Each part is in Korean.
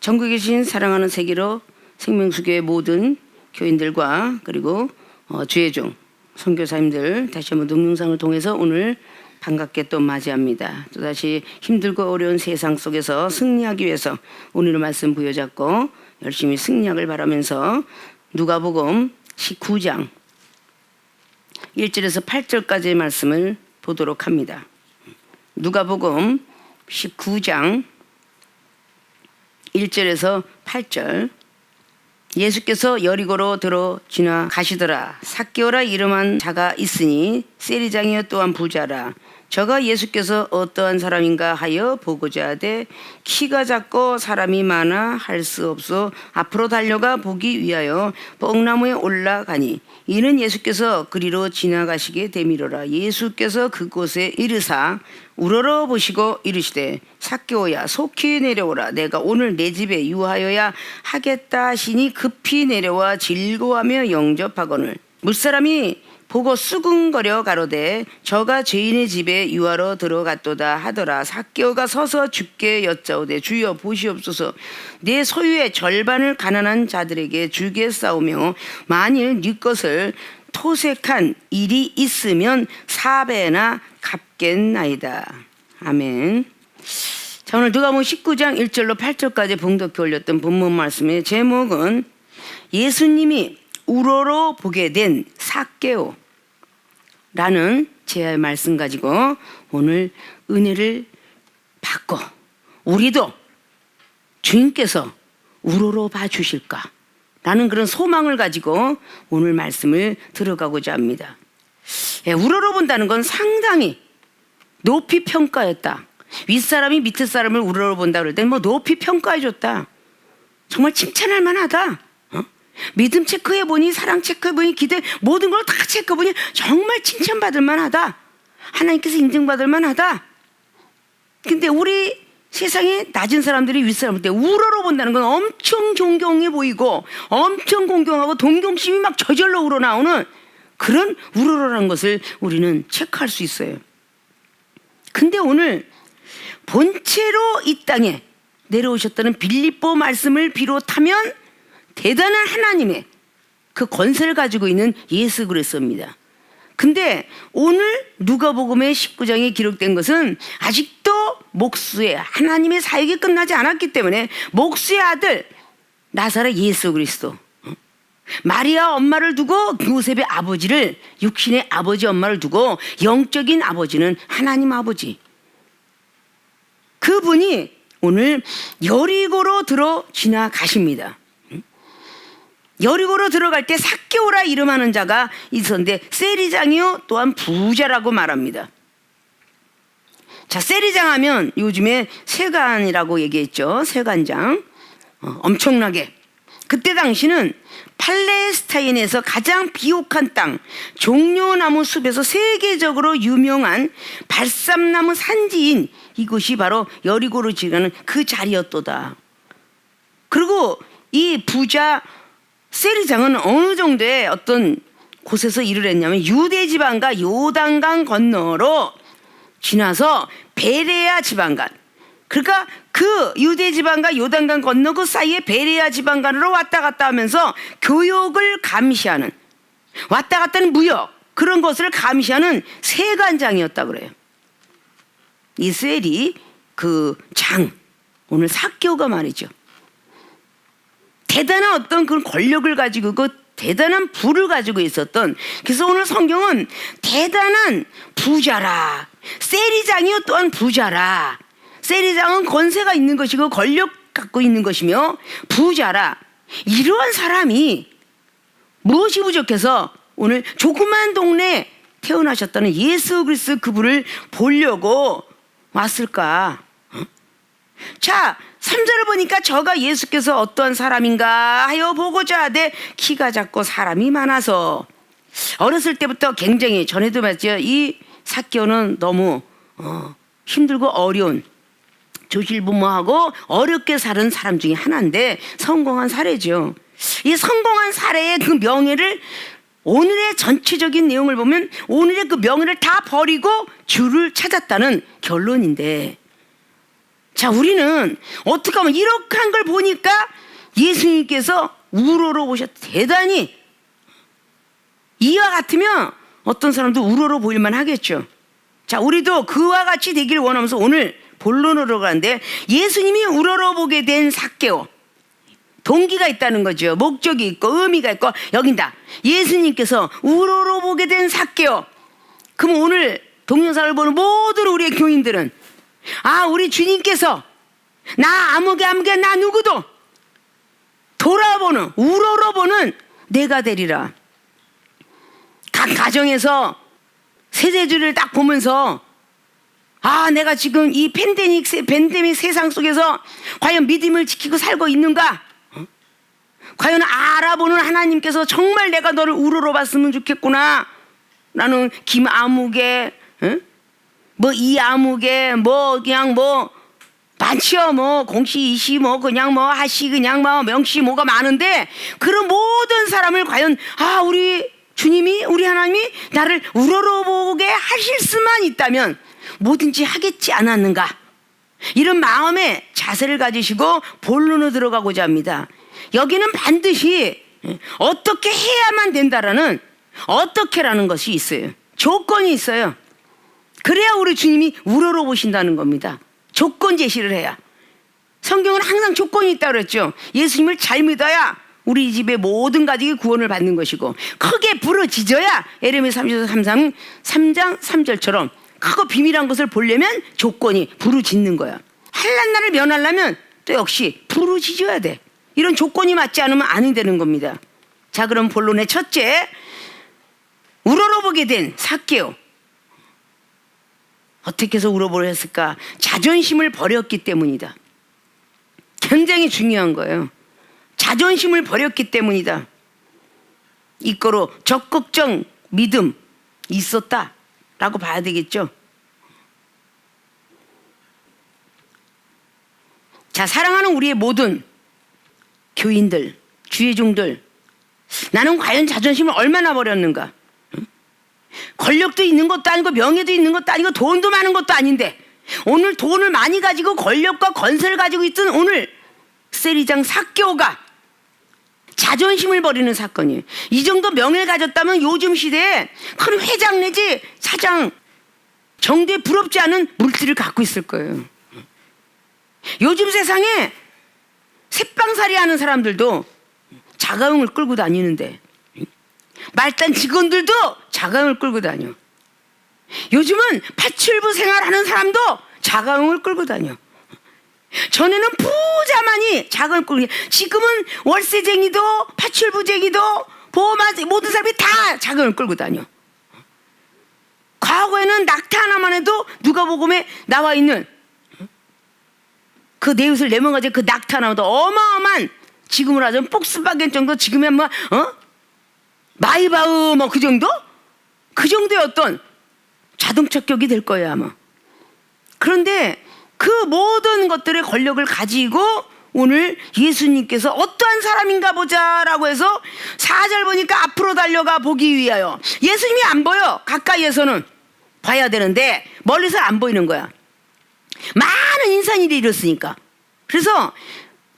전국에 계신 사랑하는 세계로 생명수교의 모든 교인들과 그리고 주의종 선교사님들 다시 한번 동영상을 통해서 오늘 반갑게 또 맞이합니다. 또다시 힘들고 어려운 세상 속에서 승리하기 위해서 오늘의 말씀 부여잡고 열심히 승리하길 바라면서 누가복음 19장 1절에서 8절까지의 말씀을 보도록 합니다. 누가복음 19장 1절에서 8절. 예수께서 여리고로 들어 지나가시더라. 삭개오라 이름한 자가 있으니 세리장이요 또한 부자라. 저가 예수께서 어떠한 사람인가 하여 보고자 하되 키가 작고 사람이 많아 할 수 없어 앞으로 달려가 보기 위하여 뽕나무에 올라가니 이는 예수께서 그리로 지나가시게 되미로라. 예수께서 그곳에 이르사 우러러 보시고 이르시되 삭개오야 속히 내려오라. 내가 오늘 내 집에 유하여야 하겠다 하시니 급히 내려와 즐거워하며 영접하거늘 물사람이 보고 수군거려 가로되 저가 죄인의 집에 유하러 들어갔도다 하더라. 삭개오가 서서 주께 여짜오되 주여 보시옵소서. 내 소유의 절반을 가난한 자들에게 주겠사오며 만일 네 것을 토색한 일이 있으면 4배나 갚겠나이다. 아멘. 자, 오늘 누가복음 19장 1절로 8절까지 봉독해 올렸던 본문 말씀의 제목은 예수님이 우러러 보게 된 삭개오 라는 제의 말씀 가지고 오늘 은혜를 받고 우리도 주님께서 우러러 봐 주실까 라는 그런 소망을 가지고 오늘 말씀을 들어가고자 합니다. 우러러 본다는 건 상당히 높이 평가했다. 윗사람이 밑에 사람을 우러러 본다 그럴 땐 뭐 높이 평가해 줬다. 정말 칭찬할 만하다. 믿음 체크해보니 사랑 체크해보니 기대 모든 걸 다 체크해보니 정말 칭찬받을 만하다. 하나님께서 인정받을 만하다. 근데 우리 세상에 낮은 사람들이 윗사람을 때 우러러 본다는 건 엄청 존경해 보이고 엄청 공경하고 동경심이 막 저절로 우러나오는 그런 우러러라는 것을 우리는 체크할 수 있어요. 근데 오늘 본체로 이 땅에 내려오셨다는 빌립보 말씀을 비롯하면 대단한 하나님의 그 권세를 가지고 있는 예수 그리스도입니다. 근데 오늘 누가복음의 19장에 기록된 것은 아직도 목수의 하나님의 사역이 끝나지 않았기 때문에 목수의 아들 나사렛 예수 그리스도, 마리아 엄마를 두고 요셉의 아버지를 육신의 아버지 엄마를 두고 영적인 아버지는 하나님 아버지, 그분이 오늘 여리고로 들어 지나가십니다. 여리고로 들어갈 때 삭개오라 이름하는 자가 있었는데 세리장이요 또한 부자라고 말합니다. 자, 세리장 하면 요즘에 세관이라고 얘기했죠. 세관장. 엄청나게 그때 당시는 팔레스타인에서 가장 비옥한 땅 종려나무 숲에서 세계적으로 유명한 발삼나무 산지인 이곳이 바로 여리고로 지나가는 그 자리였도다. 그리고 이 부자 세리장은 어느 정도의 어떤 곳에서 일을 했냐면 유대 지방과 요단강 건너로 지나서 베레아 지방간, 그러니까 그 유대 지방과 요단강 건너 그 사이에 베레아 지방간으로 왔다 갔다 하면서 교역을 감시하는, 왔다 갔다는 무역 그런 것을 감시하는 세관장이었다 그래요. 이스라엘이 그 장, 오늘 삭개오가 말이죠. 대단한 어떤 그런 권력을 가지고 그 대단한 부를 가지고 있었던, 그래서 오늘 성경은 대단한 부자라, 세리장이요 또한 부자라. 세리장은 권세가 있는 것이고 권력 갖고 있는 것이며 부자라. 이러한 사람이 무엇이 부족해서 오늘 조그만 동네에 태어나셨다는 예수 그리스도 그분을 보려고 왔을까? 자, 3절을 보니까 저가 예수께서 어떠한 사람인가 하여 보고자 하되 키가 작고 사람이 많아서, 어렸을 때부터 굉장히 전에도 말했죠. 이 삭개오는 너무 힘들고 어려운 조실부모하고 어렵게 사는 사람 중에 하나인데 성공한 사례죠. 이 성공한 사례의 그 명예를 오늘의 전체적인 내용을 보면 오늘의 그 명예를 다 버리고 주를 찾았다는 결론인데, 자, 우리는 어떻게 하면 이렇게 한 걸 보니까 예수님께서 우러러보셨. 대단히 이와 같으면 어떤 사람도 우러러 보일만 하겠죠. 자, 우리도 그와 같이 되길 원하면서 오늘 본론으로 가는데, 예수님이 우러러보게 된 삭개오, 동기가 있다는 거죠. 목적이 있고 의미가 있고 여긴다. 예수님께서 우러러보게 된 삭개오. 그럼 오늘 동영상을 보는 모든 우리의 교인들은, 아, 우리 주님께서 나 아무개 나 누구도 돌아보는, 우러러보는 내가 되리라. 각 가정에서 세대주를 딱 보면서, 아, 내가 지금 이 팬데믹 세상 속에서 과연 믿음을 지키고 살고 있는가? 과연 알아보는 하나님께서 정말 내가 너를 우러러봤으면 좋겠구나. 나는 김아무개, 뭐 이아무개, 뭐 그냥 뭐 많지요. 뭐 공씨, 이씨, 뭐 그냥 뭐 하씨, 그냥 뭐 명씨, 뭐가 많은데, 그런 모든 사람을 과연, 아, 우리 주님이, 우리 하나님이 나를 우러러보게 하실 수만 있다면 뭐든지 하겠지 않았는가? 이런 마음의 자세를 가지시고 본론으로 들어가고자 합니다. 여기는 반드시 어떻게 해야만 된다라는, 어떻게라는 것이 있어요. 조건이 있어요. 그래야 우리 주님이 우러러보신다는 겁니다. 조건 제시를 해야. 성경은 항상 조건이 있다고 그랬죠. 예수님을 잘 믿어야 우리 집의 모든 가족이 구원을 받는 것이고, 크게 부르짖어야 에레미야 3장 3절처럼 크고 비밀한 것을 보려면 조건이 부르짖는 거야. 환난 날을 면하려면 또 역시 부르짖어야 돼. 이런 조건이 맞지 않으면 안 되는 겁니다. 자, 그럼 본론의 첫째, 우러러보게 된 삭개오. 어떻게 해서 우러러보렸을까? 자존심을 버렸기 때문이다. 굉장히 중요한 거예요. 자존심을 버렸기 때문이다. 이거로 적극적 믿음 있었다라고 봐야 되겠죠. 자, 사랑하는 우리의 모든 교인들, 주의 종들, 나는 과연 자존심을 얼마나 버렸는가? 권력도 있는 것도 아니고 명예도 있는 것도 아니고 돈도 많은 것도 아닌데, 오늘 돈을 많이 가지고 권력과 건설을 가지고 있던 오늘 세리장 삭개오가 자존심을 버리는 사건이에요. 이 정도 명예를 가졌다면 요즘 시대에 큰 회장 내지 사장 정도에 부럽지 않은 물질을 갖고 있을 거예요. 요즘 세상에 새빵살이 하는 사람들도 자가용을 끌고 다니는데, 말단 직원들도 자가용을 끌고 다녀. 요즘은 파출부 생활하는 사람도 자가용을 끌고 다녀. 전에는 부자만이 자가용을 끌고 다녀. 지금은 월세쟁이도 파출부쟁이도 보험하지 모든 사람이 다 자가용을 끌고 다녀. 과거에는 낙타 하나만 해도 누가복음에 나와 있는 그 내 옷을 내면가지고 그 낙타 하나도 어마어마한, 지금으로 하자면 폭스바겐 정도, 지금은 뭐 마이바흐 뭐 그 정도? 그 정도의 어떤 자동차 격이 될 거예요 아마. 그런데 그 모든 것들의 권력을 가지고 오늘 예수님께서 어떠한 사람인가 보자라고 해서 4절 보니까 앞으로 달려가 보기 위하여, 예수님이 안 보여. 가까이에서는 봐야 되는데 멀리서 안 보이는 거야. 많은 인산일이 일었으니까. 그래서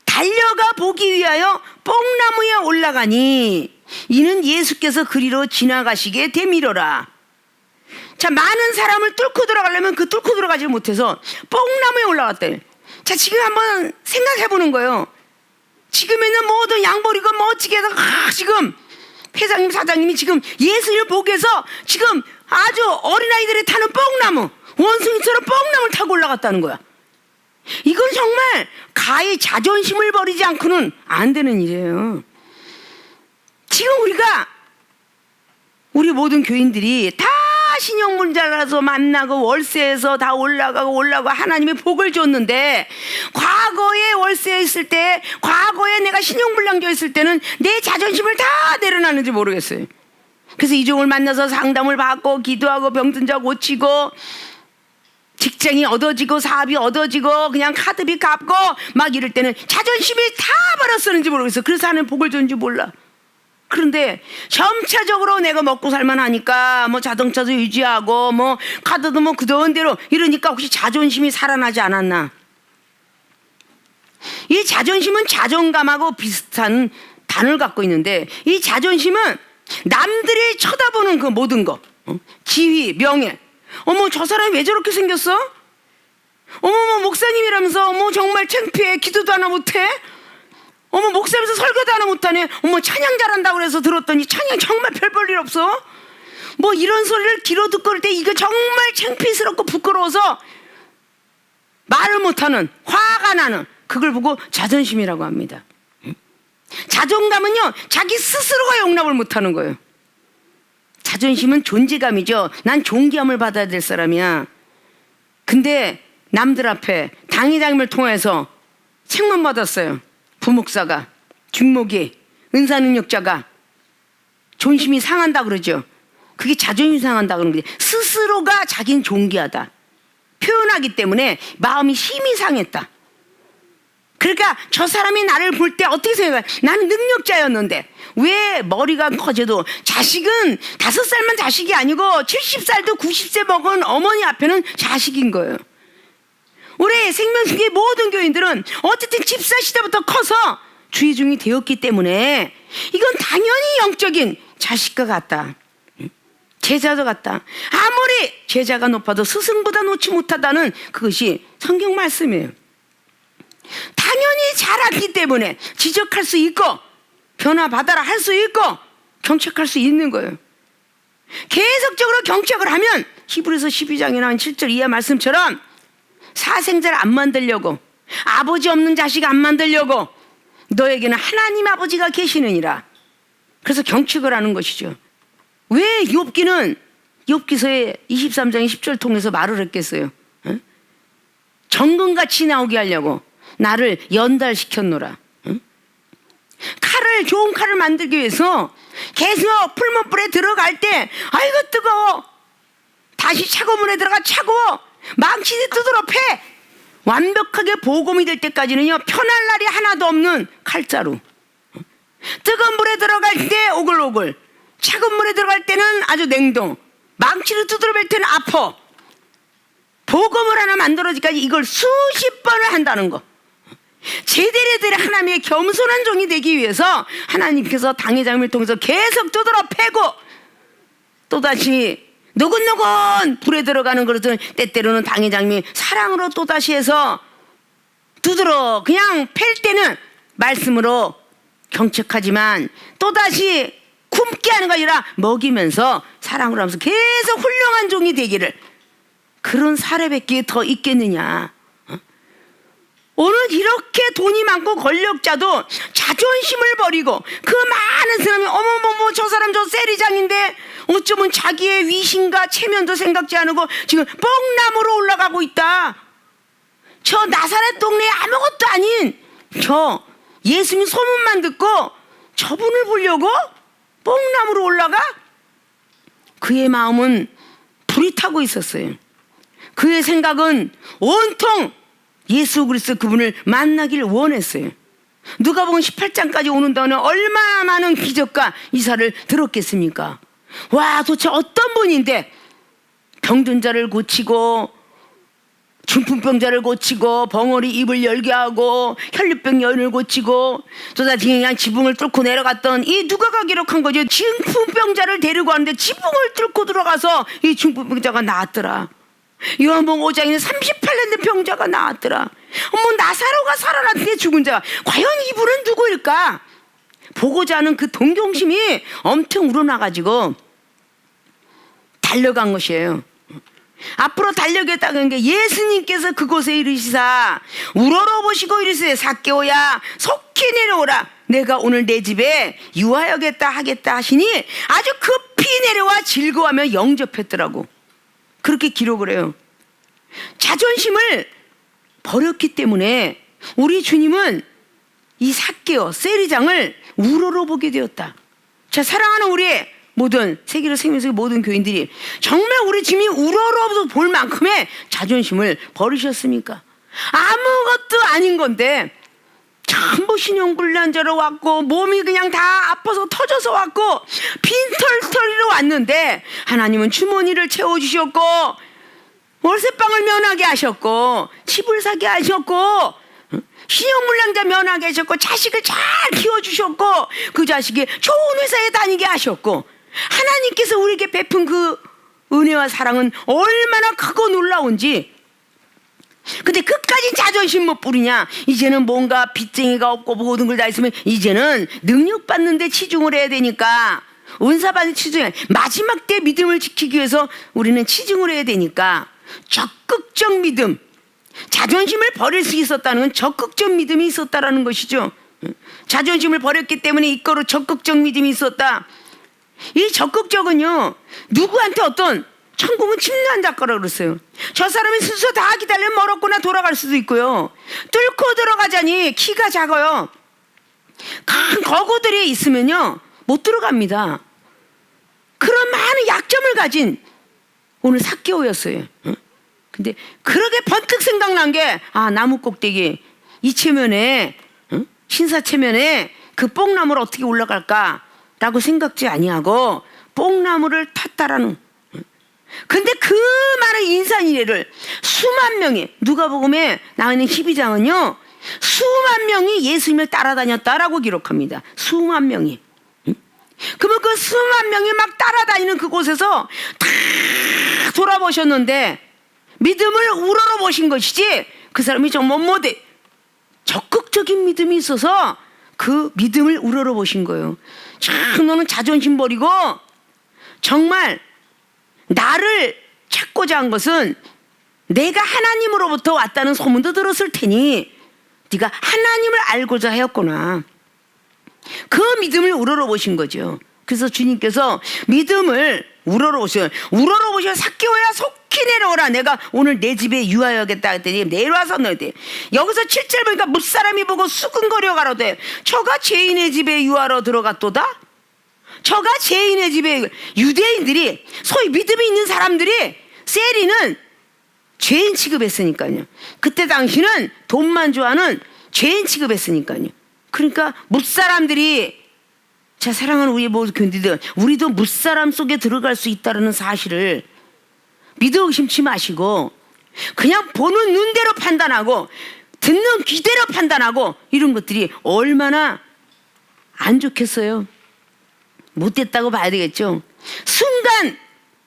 달려가 보기 위하여 뽕나무에 올라가니 이는 예수께서 그리로 지나가시게 되미로라. 자, 많은 사람을 뚫고 들어가려면 그 뚫고 들어가지 못해서 뽕나무에 올라갔대. 자, 지금 한번 생각해 보는 거예요. 지금에는 모든 양보리고 멋지게 해서 지금 회장님 사장님이 지금 예수를 보기 위해서 지금 아주 어린아이들이 타는 뽕나무, 원숭이처럼 뽕나무를 타고 올라갔다는 거야. 이건 정말 가히 자존심을 버리지 않고는 안 되는 일이에요. 지금 우리 모든 교인들이 다 신용문자라서 만나고 월세에서 다 올라가고 하나님의 복을 줬는데, 과거에 월세에 있을 때, 과거에 내가 신용불량자 있을 때는 내 자존심을 다 내려놨는지 모르겠어요. 그래서 이종을 만나서 상담을 받고 기도하고 병든 자 고치고 직장이 얻어지고 사업이 얻어지고 그냥 카드비 갚고 막 이럴 때는 자존심이 다 버렸었는지 모르겠어. 그래서 하나님 복을 줬는지 몰라. 그런데 점차적으로 내가 먹고 살만 하니까 뭐 자동차도 유지하고 뭐 카드도 뭐 그동안 대로 이러니까 혹시 자존심이 살아나지 않았나? 이 자존심은 자존감하고 비슷한 단어를 갖고 있는데, 이 자존심은 남들이 쳐다보는 그 모든 거, 지위, 명예. 어머, 저 사람이 왜 저렇게 생겼어? 어머, 목사님이라면서 어머 정말 창피해. 기도도 하나 못해. 어머, 목사면서 설교도 하나 못하네. 어머, 찬양 잘한다고 그래서 들었더니 찬양 정말 별 볼 일 없어. 뭐 이런 소리를 귀로 듣고 그럴 때 이거 정말 창피스럽고 부끄러워서 말을 못하는, 화가 나는, 그걸 보고 자존심이라고 합니다. 자존감은요, 자기 스스로가 용납을 못하는 거예요. 자존심은 존재감이죠. 난 존귀함을 받아야 될 사람이야. 근데 남들 앞에 당회장님을 통해서 책만 받았어요. 부목사가, 중목이, 은사능력자가 존심이 상한다 그러죠. 그게 자존심 상한다 그러는 거지. 스스로가 자기는 존귀하다 표현하기 때문에 마음이 힘이 상했다. 그러니까 저 사람이 나를 볼 때 어떻게 생각해? 나는 능력자였는데 왜 머리가 커져도 자식은 5살만 자식이 아니고 70살도 90세 먹은 어머니 앞에는 자식인 거예요. 우리 생명수의 모든 교인들은 어쨌든 집사 시대부터 커서 주의중이 되었기 때문에 이건 당연히 영적인 자식과 같다. 제자도 같다. 아무리 제자가 높아도 스승보다 놓지 못하다는 그것이 성경 말씀이에요. 당연히 자랐기 때문에 지적할 수 있고 변화받아라 할 수 있고 경책할 수 있는 거예요. 계속적으로 경책을 하면 히브리서 12장이나 7절 이하 말씀처럼 사생자를 안 만들려고, 아버지 없는 자식 안 만들려고 너에게는 하나님 아버지가 계시느니라. 그래서 경책을 하는 것이죠. 왜 욥기는 욥기서의 23장 10절 통해서 말을 했겠어요? 정금같이 나오게 하려고 나를 연달시켰노라. 칼을, 좋은 칼을 만들기 위해서 계속 풀문불에 들어갈 때 아이고 뜨거워, 다시 차가운 물에 들어가 차가워, 망치듯 두드러 패. 완벽하게 보검이 될 때까지는요 편할 날이 하나도 없는 칼자루. 뜨거운 물에 들어갈 때 오글오글, 차가운 물에 들어갈 때는 아주 냉동, 망치를 두드러 뺄 때는 아파. 보검을 하나 만들어지기까지 이걸 수십 번을 한다는 거. 제대로 하나님의 겸손한 종이 되기 위해서 하나님께서 당회장님을 통해서 계속 두드러 패고, 또다시 노곤노곤 불에 들어가는 것은 때때로는 당회장님이 사랑으로 또다시 해서 두드러 그냥 팰 때는 말씀으로 경책하지만 또다시 굶게 하는 거 아니라 먹이면서 사랑으로 하면서 계속 훌륭한 종이 되기를, 그런 사례밖에 더 있겠느냐. 오늘 이렇게 돈이 많고 권력자도 자존심을 버리고 그 많은 사람이 어머머머 저 사람 저 세리장인데 어쩌면 자기의 위신과 체면도 생각지 않고 지금 뽕나무로 올라가고 있다. 저 나사렛 동네에 아무것도 아닌 저 예수님 소문만 듣고 저분을 보려고 뽕나무로 올라가? 그의 마음은 불이 타고 있었어요. 그의 생각은 온통 예수 그리스도 그분을 만나길 원했어요. 누가복음 18장까지 오는 동안에 얼마나 많은 기적과 이사를 들었겠습니까? 와, 도대체 어떤 분인데 병든 자를 고치고 중풍병자를 고치고 벙어리 입을 열게 하고 혈류병 여인을 고치고 또다시 그냥 지붕을 뚫고 내려갔던 이 누가가 기록한 거죠. 중풍병자를 데리고 왔는데 지붕을 뚫고 들어가서 이 중풍병자가 나았더라. 요한복음 5장에는 38년 된 병자가 나왔더라. 어머, 나사로가 살아났는데 죽은 자, 과연 이분은 누구일까? 보고자 하는 그 동경심이 엄청 우러나가지고 달려간 것이에요. 앞으로 달려겠다는 게 예수님께서 그곳에 이르시사 우러러보시고 이르시되 삭개오야 속히 내려오라, 내가 오늘 내 집에 유하여겠다 하겠다 하시니 아주 급히 내려와 즐거워하며 영접했더라고. 그렇게 기록을 해요. 자존심을 버렸기 때문에 우리 주님은 이 삭개오 세리장을 우러러보게 되었다. 자, 사랑하는 우리의 모든 세계로 생명속의 모든 교인들이 정말 우리 주님이 우러러서 볼 만큼의 자존심을 버리셨습니까? 아무것도 아닌 건데 전부 신용불량자로 왔고 몸이 그냥 다 아파서 터져서 왔고 빈털터리로 왔는데 하나님은 주머니를 채워주셨고 월세방을 면하게 하셨고 집을 사게 하셨고 신용불량자 면하게 하셨고 자식을 잘 키워주셨고 그 자식이 좋은 회사에 다니게 하셨고 하나님께서 우리에게 베푼 그 은혜와 사랑은 얼마나 크고 놀라운지. 근데 끝까지 자존심 못 부리냐? 이제는 뭔가 빚쟁이가 없고 모든 걸 다 있으면 이제는 능력 받는 데 치중을 해야 되니까, 은사 받는 치중해, 마지막 때 믿음을 지키기 위해서 우리는 치중을 해야 되니까 적극적 믿음, 자존심을 버릴 수 있었다는 건 적극적 믿음이 있었다라는 것이죠. 자존심을 버렸기 때문에 이거로 적극적 믿음이 있었다. 이 적극적은요, 누구한테 어떤 천국은 침례한 작가라고 그랬어요. 저 사람이 순서 다 기다리면 멀었구나 돌아갈 수도 있고요. 뚫고 들어가자니 키가 작아요. 큰 거구들이 있으면요 못 들어갑니다. 그런 많은 약점을 가진 오늘 삭개오였어요. 근데 그러게 번뜩 생각난 게, 아, 나무 꼭대기 이 체면에, 신사 체면에 그 뽕나무를 어떻게 올라갈까라고 생각지 아니하고 뽕나무를 탔다라는. 근데 그 많은 인산이래를 수만 명이, 누가복음에 나와 있는 12장은요 수만 명이 예수님을 따라다녔다라고 기록합니다. 수만 명이. 그러면 그 수만 명이 막 따라다니는 그곳에서 다 돌아보셨는데 믿음을 우러러보신 것이지 그 사람이 정말 못해 적극적인 믿음이 있어서 그 믿음을 우러러보신 거예요. 참, 너는 자존심 버리고 정말 나를 찾고자 한 것은 내가 하나님으로부터 왔다는 소문도 들었을 테니 네가 하나님을 알고자 하였구나. 그 믿음을 우러러보신 거죠. 그래서 주님께서 믿음을 우러러보셔 삭개오야 속히 내려오라. 내가 오늘 내 집에 유하여야겠다 했더니 내려와서 너희들. 여기서 7절 보니까 무사람이 보고 수근거려 가로되 저가 죄인의 집에 유하러 들어갔도다. 저가 죄인의 집에, 유대인들이 소위 믿음이 있는 사람들이 세리는 죄인 취급했으니까요. 그때 당시는 돈만 좋아하는 죄인 취급했으니까요. 그러니까 무사람들이, 자, 사랑하는 우리 모두 견디들, 우리도 무사람 속에 들어갈 수 있다는 사실을 믿어 의심치 마시고 그냥 보는 눈대로 판단하고 듣는 귀대로 판단하고 이런 것들이 얼마나 안 좋겠어요. 못됐다고 봐야 되겠죠. 순간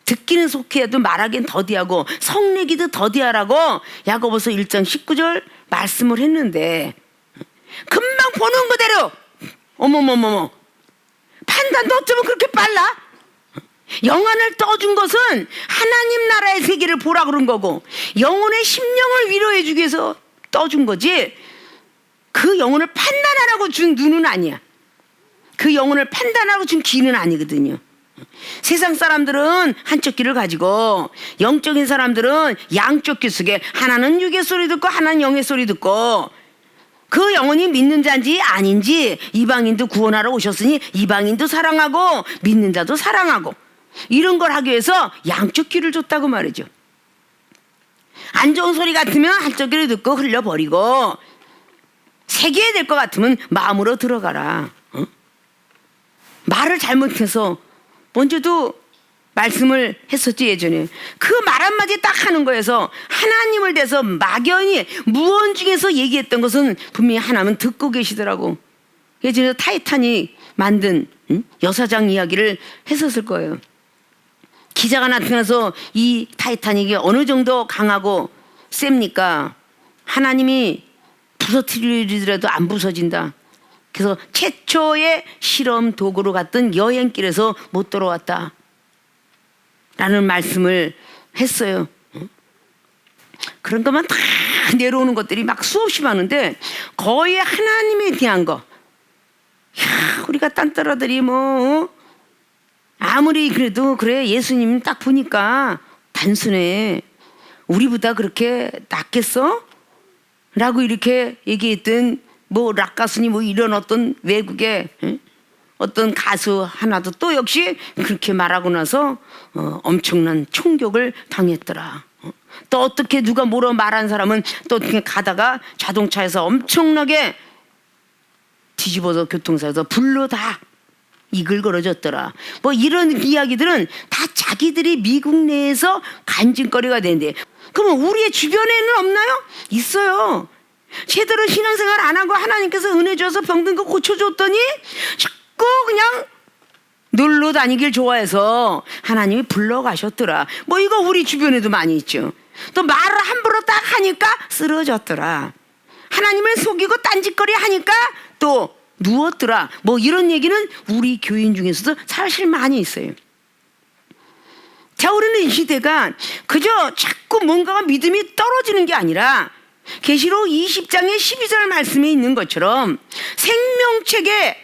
듣기는 속해도 말하기는 더디하고 성내기도 더디하라고 야고보서 1장 19절 말씀을 했는데 금방 보는 그대로 어머머머머 판단도 어쩌면 그렇게 빨라? 영안을 떠준 것은 하나님 나라의 세계를 보라 그런 거고 영혼의 심령을 위로해 주기 위해서 떠준 거지 그 영혼을 판단하라고 준 눈은 아니야. 그 영혼을 판단하고 준 귀는 아니거든요. 세상 사람들은 한쪽 귀를 가지고 영적인 사람들은 양쪽 귀 속에 하나는 육의 소리 듣고 하나는 영의 소리 듣고 그 영혼이 믿는 자인지 아닌지 이방인도 구원하러 오셨으니 이방인도 사랑하고 믿는 자도 사랑하고 이런 걸 하기 위해서 양쪽 귀를 줬다고 말이죠. 안 좋은 소리 같으면 한쪽 귀를 듣고 흘려버리고 새겨야 될 것 같으면 마음으로 들어가라. 말을 잘못해서 먼저도 말씀을 했었지 예전에. 그 말 한마디 딱 하는 거에서 하나님을 대해서 막연히 무언 중에서 얘기했던 것은 분명히 하나님은 듣고 계시더라고. 예전에 타이타닉 만든 여사장 이야기를 했었을 거예요. 기자가 나타나서 이 타이타닉이 어느 정도 강하고 셉니까? 하나님이 부서뜨리더라도 안 부서진다. 그래서 최초의 실험 도구로 갔던 여행길에서 못 돌아왔다 라는 말씀을 했어요. 그런 것만 다 내려오는 것들이 막 수없이 많은데 거의 하나님에 대한 거, 야, 우리가 딴따라들이 뭐 아무리 그래도 그래 예수님 딱 보니까 단순해, 우리보다 그렇게 낫겠어? 라고 이렇게 얘기했던 뭐 락가수니 뭐 이런 어떤 외국의 어떤 가수 하나도 또 역시 그렇게 말하고 나서 엄청난 충격을 당했더라. 또 어떻게 누가 뭐라 말한 사람은 또 어떻게 가다가 자동차에서 엄청나게 뒤집어서 교통사에서 불로 다 이글거려졌더라. 뭐 이런 이야기들은 다 자기들이 미국 내에서 간증거리가 되는데, 그러면 우리의 주변에는 없나요? 있어요. 제대로 신앙생활 안 하고 하나님께서 은혜 줘서 병든 거 고쳐줬더니 자꾸 그냥 놀러 다니길 좋아해서 하나님이 불러가셨더라. 뭐 이거 우리 주변에도 많이 있죠. 또 말을 함부로 딱 하니까 쓰러졌더라. 하나님을 속이고 딴짓거리 하니까 또 누웠더라. 뭐 이런 얘기는 우리 교인 중에서도 사실 많이 있어요. 자, 우리는 이 시대가 그저 자꾸 뭔가가 믿음이 떨어지는 게 아니라 계시록 20장의 12절 말씀에 있는 것처럼 생명책에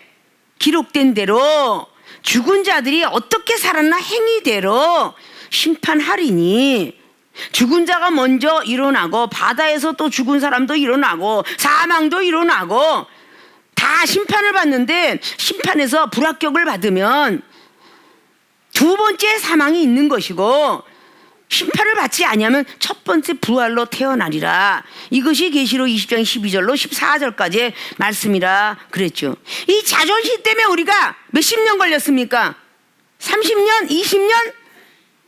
기록된 대로 죽은 자들이 어떻게 살았나 행위대로 심판하리니, 죽은 자가 먼저 일어나고 바다에서 또 죽은 사람도 일어나고 사망도 일어나고 다 심판을 받는데, 심판에서 불합격을 받으면 두 번째 사망이 있는 것이고 심판을 받지 아니하면 첫 번째 부활로 태어나리라. 이것이 계시록 20장 12절로 14절까지의 말씀이라 그랬죠. 이 자존심 때문에 우리가 몇십 년 걸렸습니까? 30년? 20년?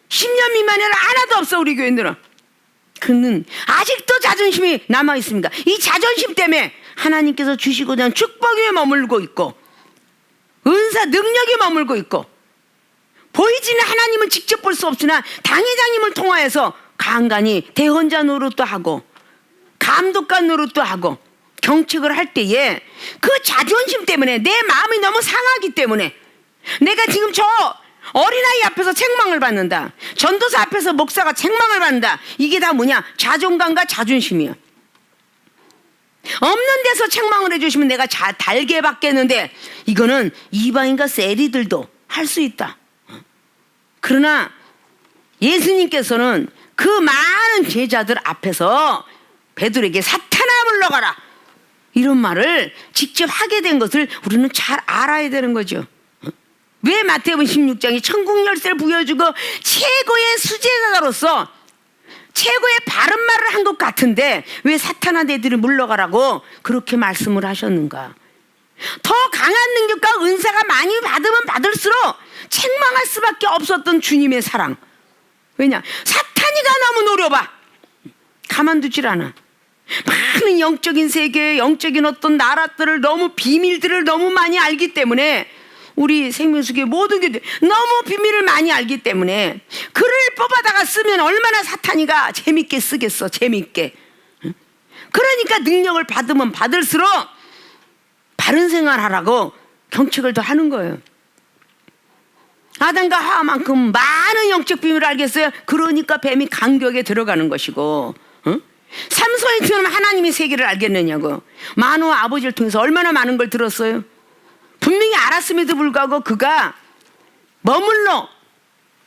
10년 미만에는 하나도 없어, 우리 교인들은. 그는 아직도 자존심이 남아있습니다. 이 자존심 때문에 하나님께서 주시고자 하는 축복에 머물고 있고 은사 능력에 머물고 있고, 보이지는 하나님은 직접 볼 수 없으나 당회장님을 통하여서 간간히 대헌자 노릇도 하고 감독관 노릇도 하고 경책을 할 때에 그 자존심 때문에, 내 마음이 너무 상하기 때문에 내가 지금 저 어린아이 앞에서 책망을 받는다, 전도사 앞에서 목사가 책망을 받는다, 이게 다 뭐냐? 자존감과 자존심이야. 없는 데서 책망을 해주시면 내가 달게 받겠는데, 이거는 이방인과 세리들도 할 수 있다. 그러나 예수님께서는 그 많은 제자들 앞에서 베드로에게 사탄아 물러가라, 이런 말을 직접 하게 된 것을 우리는 잘 알아야 되는 거죠. 왜 마태복음 16장이 천국 열쇠를 부여주고 최고의 수제자로서 최고의 바른 말을 한 것 같은데 왜 사탄아 너희들이 물러가라고 그렇게 말씀을 하셨는가? 더 강한 능력과 은사가 많이 받으면 받을수록 책망할 수밖에 없었던 주님의 사랑. 왜냐? 사탄이가 너무 노려봐. 가만두질 않아. 많은 영적인 세계, 영적인 어떤 나라들을 너무, 비밀들을 너무 많이 알기 때문에, 우리 생명수의 모든 게 너무 비밀을 많이 알기 때문에 글을 뽑아다가 쓰면 얼마나 사탄이가 재밌게 쓰겠어. 재밌게. 그러니까 능력을 받으면 받을수록 바른 생활하라고 경책을 더 하는 거예요. 아담과 하와만큼 많은 영적 비밀을 알겠어요. 그러니까 뱀이 강격에 들어가는 것이고, 삼손이처럼 하나님의 세계를 알겠느냐고. 마노아 아버지를 통해서 얼마나 많은 걸 들었어요. 분명히 알았음에도 불구하고 그가 머물러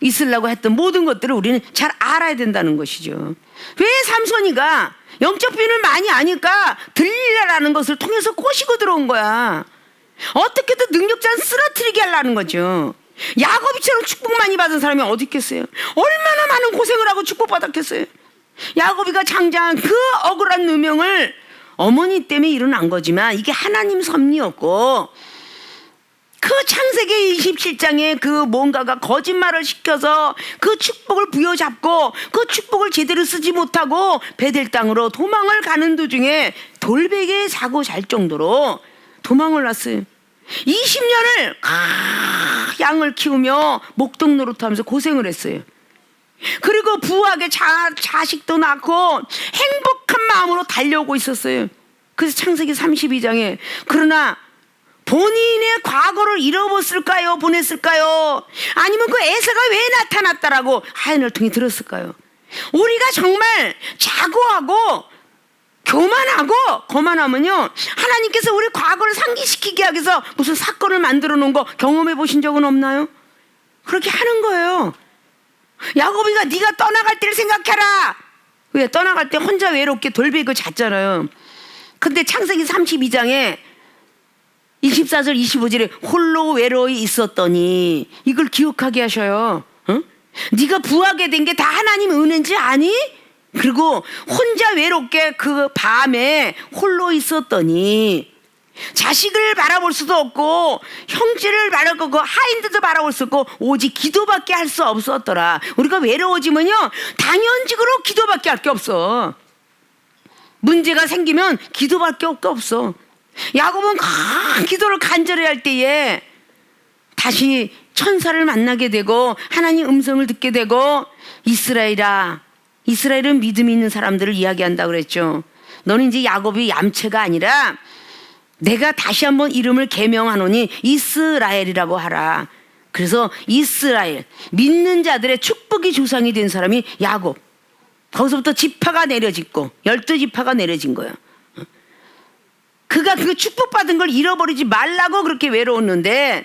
있으려고 했던 모든 것들을 우리는 잘 알아야 된다는 것이죠. 왜 삼손이가 영적 비밀을 많이 아니까 들리라라는 것을 통해서 꼬시고 들어온 거야. 어떻게든 능력자는 쓰러뜨리게 하려는 거죠. 야곱이처럼 축복 많이 받은 사람이 어디 있겠어요? 얼마나 많은 고생을 하고 축복받았겠어요. 야곱이가 장자한 그 억울한 누명을 어머니 때문에 일어난 거지만 이게 하나님 섭리였고, 그 창세기 27장에 그 뭔가가 거짓말을 시켜서 그 축복을 부여잡고 그 축복을 제대로 쓰지 못하고 베델 땅으로 도망을 가는 도중에 돌베개에 자고 잘 정도로 도망을 났어요. 20년을 양을 키우며 목동 노릇하면서 고생을 했어요. 그리고 부하게 자식도 낳고 행복한 마음으로 달려오고 있었어요. 그래서 창세기 32장에 그러나 본인의 과거를 잃어버렸을까요? 보냈을까요? 아니면 그 에서가 왜 나타났다라고 하인을 통해 들었을까요? 우리가 정말 자고하고 교만하고 거만하면요, 하나님께서 우리 과거를 상기시키게 하기 위해서 무슨 사건을 만들어 놓은 거 경험해 보신 적은 없나요? 그렇게 하는 거예요. 야곱이가 네가 떠나갈 때를 생각해라. 왜? 떠나갈 때 혼자 외롭게 돌베개 잤잖아요. 근데 창세기 32장에 24절 25절에 홀로 외로이 있었더니, 이걸 기억하게 하셔요. 네가 부하게 된 게 다 하나님 은혜인지 아니? 그리고 혼자 외롭게 그 밤에 홀로 있었더니 자식을 바라볼 수도 없고 형제를 바라보고 하인들도 바라볼 수 없고 오직 기도밖에 할 수 없었더라. 우리가 외로워지면요 당연직으로 기도밖에 할 게 없어. 문제가 생기면 기도밖에 없어. 야곱은 기도를 간절히 할 때에 다시 천사를 만나게 되고 하나님 음성을 듣게 되고 이스라엘아, 이스라엘은 믿음이 있는 사람들을 이야기한다 그랬죠. 너는 이제 야곱이 얌체가 아니라 내가 다시 한번 이름을 개명하노니 이스라엘이라고 하라. 그래서 이스라엘, 믿는 자들의 축복이 조상이 된 사람이 야곱. 거기서부터 지파가 내려짓고 12지파가 내려진 거예요. 그가 그 축복받은 걸 잃어버리지 말라고 그렇게 외로웠는데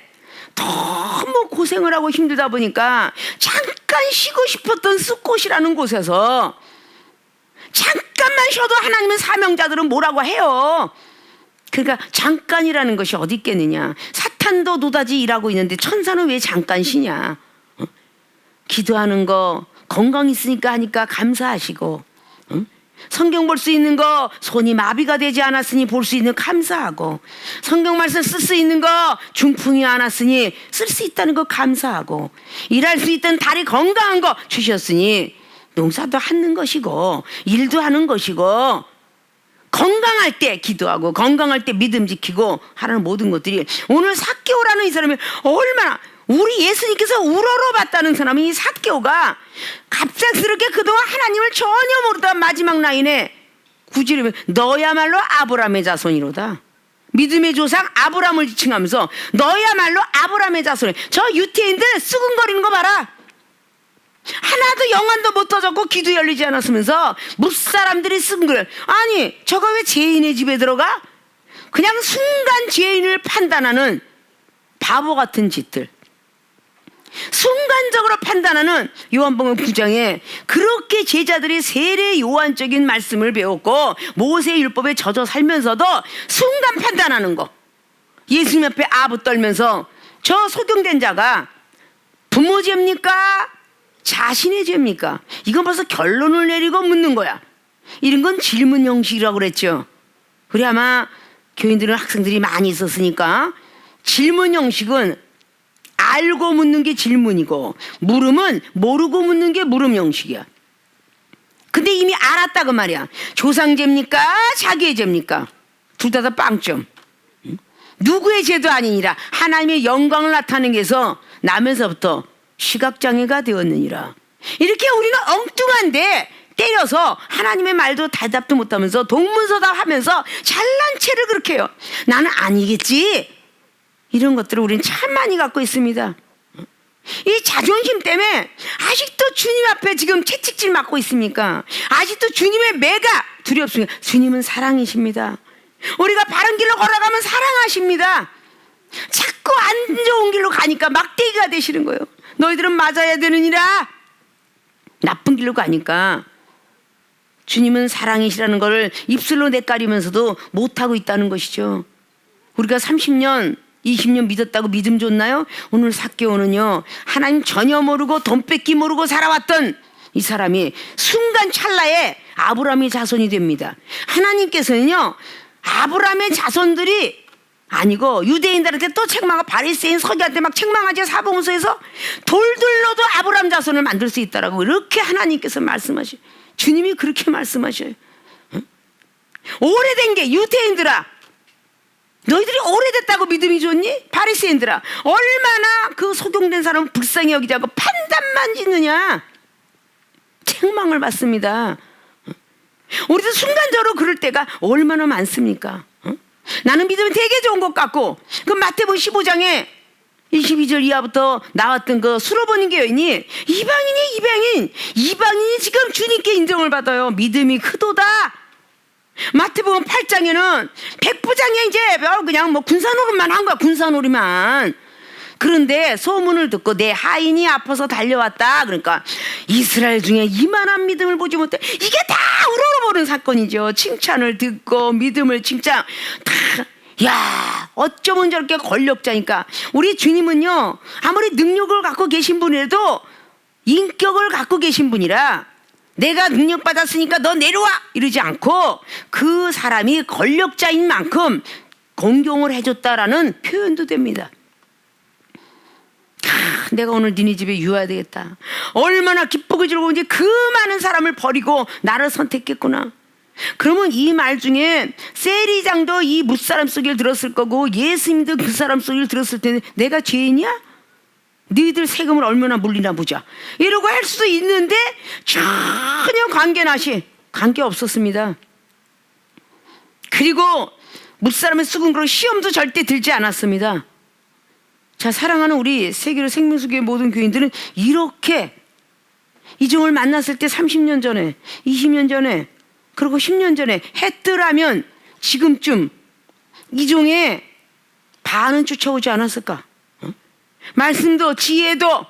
너무 고생을 하고 힘들다 보니까 잠깐 쉬고 싶었던 숫곳이라는 곳에서 잠깐만 쉬어도 하나님은 사명자들은 뭐라고 해요. 그러니까 잠깐이라는 것이 어디 있겠느냐. 사탄도 노다지 일하고 있는데 천사는 왜 잠깐 쉬냐. 기도하는 거 건강 있으니까 하니까 감사하시고, 성경 볼 수 있는 거 손이 마비가 되지 않았으니 볼 수 있는 감사하고, 성경 말씀 쓸 수 있는 거 중풍이 안 왔으니 쓸 수 있다는 거 감사하고, 일할 수 있던 다리 건강한 거 주셨으니 농사도 하는 것이고 일도 하는 것이고, 건강할 때 기도하고 건강할 때 믿음 지키고 하는 모든 것들이, 오늘 삭개오라는 이 사람이 얼마나, 우리 예수님께서 우러러봤다는 사람이 이 삭개오가 갑작스럽게 그동안 하나님을 전혀 모르던 마지막 라인에 구절이면 너야말로 아브라함의 자손이로다. 믿음의 조상 아브라함을 지칭하면서 너야말로 아브라함의 자손이. 저 유태인들 수근거리는 거 봐라. 하나도 영안도 못 터졌고 귀도 열리지 않았으면서 무사람들이 수근거려. 아니 저거 왜 죄인의 집에 들어가? 그냥 순간 죄인을 판단하는 바보 같은 짓들, 순간적으로 판단하는 요한복음 9장에 그렇게 제자들이 세례 요한적인 말씀을 배웠고 모세 율법에 젖어 살면서도 순간 판단하는 거, 예수님 앞에 아부 떨면서 저 소경된 자가 부모 죄입니까? 자신의 죄입니까? 이건 벌써 결론을 내리고 묻는 거야. 이런 건 질문 형식이라고 그랬죠. 그래 아마 교인들은 학생들이 많이 있었으니까 질문 형식은 알고 묻는 게 질문이고 물음은 모르고 묻는 게 물음 형식이야. 근데 이미 알았다 그 말이야. 조상죄입니까? 자기의 죄입니까? 둘 다 빵점. 누구의 죄도 아니니라 하나님의 영광을 나타내기 위해서 나면서부터 시각장애가 되었느니라. 이렇게 우리는 엉뚱한데 때려서 하나님의 말도 대답도 못하면서 동문서답 하면서 잘난 체를 그렇게 해요. 나는 아니겠지. 이런 것들을 우리는 참 많이 갖고 있습니다. 이 자존심 때문에 아직도 주님 앞에 지금 채찍질 맞고 있습니까? 아직도 주님의 매가 두렵습니까? 주님은 사랑이십니다. 우리가 바른 길로 걸어가면 사랑하십니다. 자꾸 안 좋은 길로 가니까 막대기가 되시는 거예요. 너희들은 맞아야 되느니라. 나쁜 길로 가니까 주님은 사랑이시라는 걸 입술로 내까리면서도 못하고 있다는 것이죠. 우리가 30년 20년 믿었다고 믿음 줬나요? 오늘 삭개오는요, 하나님 전혀 모르고 돈 뺏기 모르고 살아왔던 이 사람이 순간 찰나에 아브라함의 자손이 됩니다. 하나님께서는요 아브라함의 자손들이 아니고 유대인들한테 또 책망하고 바리새인 서기한테 막 책망하죠. 사복음서에서 돌들로도 아브라함 자손을 만들 수 있다라고 이렇게 하나님께서 말씀하셔요. 주님이 그렇게 말씀하셔요. 응? 오래된 게 유대인들아, 너희들이 오래됐다고 믿음이 좋니? 바리새인들아, 얼마나 그 소경된 사람을 불쌍히 여기지 않고 판단만 짓느냐. 책망을 받습니다. 우리도 순간적으로 그럴 때가 얼마나 많습니까? 나는 믿으면 되게 좋은 것 같고, 그 마태복음 15장에 22절 이하부터 나왔던 그 수로보는 교인이 이방인이 지금 주님께 인정을 받아요. 믿음이 크도다. 마태복음 8장에는 백부장이 이제 그냥 뭐 군사놀이만 한 거야. 군사놀이만. 그런데 소문을 듣고 내 하인이 아파서 달려왔다. 그러니까 이스라엘 중에 이만한 믿음을 보지 못해. 이게 다 우러러보는 사건이죠. 칭찬을 듣고 믿음을 칭찬 다. 야, 어쩌면 저렇게 권력자니까. 우리 주님은요 아무리 능력을 갖고 계신 분이라도 인격을 갖고 계신 분이라 내가 능력 받았으니까 너 내려와 이러지 않고 그 사람이 권력자인 만큼 공경을 해줬다라는 표현도 됩니다. 내가 오늘 니네 집에 유아야 되겠다. 얼마나 기쁘고 즐거운지 그 많은 사람을 버리고 나를 선택했구나. 그러면 이 말 중에 세리장도 이 무사람 소리를 들었을 거고 예수님도 그 사람 소리를 들었을 텐데 내가 죄인이야? 너희들 세금을 얼마나 물리나 보자 이러고 할 수도 있는데 전혀 관계 없었습니다. 그리고 무사람의 수군으로 시험도 절대 들지 않았습니다. 자, 사랑하는 우리 세계로 생명수교의 모든 교인들은 이렇게 이종을 만났을 때 30년 전에 20년 전에 그리고 10년 전에 했더라면 지금쯤 이종의 반은 쫓아오지 않았을까? 말씀도 지혜도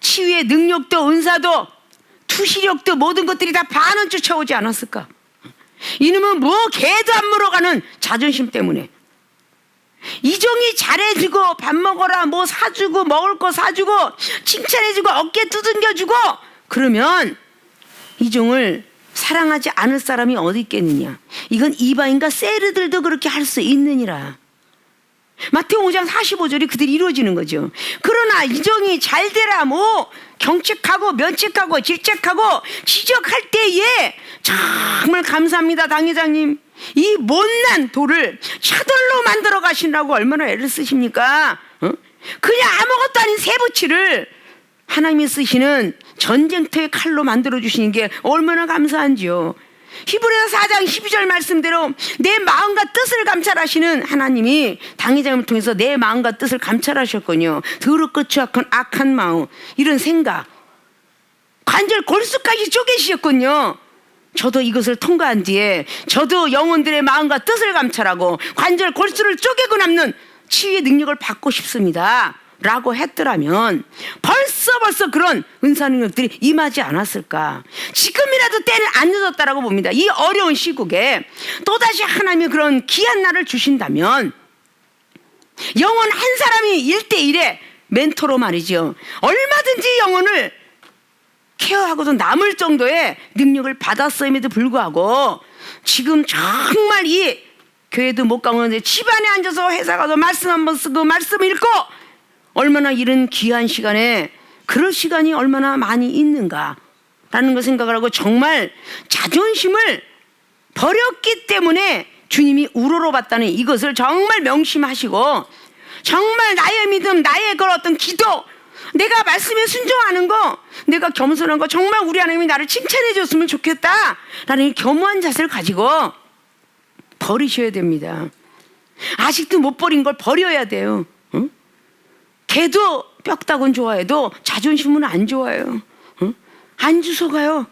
치유의 능력도 은사도 투시력도 모든 것들이 다 반은 쫓아오지 않았을까? 이놈은 뭐 개도 안 물어가는 자존심 때문에 이종이 잘해주고 밥 먹어라 뭐 사주고 먹을 거 사주고 칭찬해주고 어깨 두들겨주고 그러면 이종을 사랑하지 않을 사람이 어디 있겠느냐. 이건 이방인과 세르들도 그렇게 할 수 있느니라. 마태오 5장 45절이 그들이 이루어지는 거죠. 그러나 이종이 잘 되라 뭐 경책하고 면책하고 질책하고 지적할 때에 정말 감사합니다 당회장님. 이 못난 돌을 차돌로 만들어 가시라고 얼마나 애를 쓰십니까? 그냥 아무것도 아닌 새부치를 하나님이 쓰시는 전쟁터의 칼로 만들어 주시는 게 얼마나 감사한지요. 히브리서 4장 12절 말씀대로 내 마음과 뜻을 감찰하시는 하나님이 당회장을 통해서 내 마음과 뜻을 감찰하셨군요. 더럽고 악한 마음 이런 생각 관절 골수까지 쪼개시셨군요. 저도 이것을 통과한 뒤에 저도 영혼들의 마음과 뜻을 감찰하고 관절 골수를 쪼개고 남는 치유의 능력을 받고 싶습니다 라고 했더라면 벌써 그런 은사 능력들이 임하지 않았을까. 지금이라도 때는 안 늦었다라고 봅니다. 이 어려운 시국에 또다시 하나님이 그런 귀한 날을 주신다면 영혼 한 사람이 1대1의 멘토로 말이죠 얼마든지 영혼을 케어하고도 남을 정도의 능력을 받았음에도 불구하고 지금 정말 이 교회도 못 가는데 집안에 앉아서 회사 가서 말씀 한번 쓰고 말씀 읽고 얼마나 이런 귀한 시간에 그럴 시간이 얼마나 많이 있는가라는 걸 생각을 하고 정말 자존심을 버렸기 때문에 주님이 우러러봤다는 이것을 정말 명심하시고 정말 나의 믿음 나의 그런 어떤 기도 내가 말씀에 순종하는 거 내가 겸손한 거 정말 우리 하나님이 나를 칭찬해 줬으면 좋겠다라는 겸허한 자세를 가지고 버리셔야 됩니다. 아직도 못 버린 걸 버려야 돼요. 응? 개도 뼈다곤 좋아해도 자존심은 안 좋아요. 응? 안 주워가요.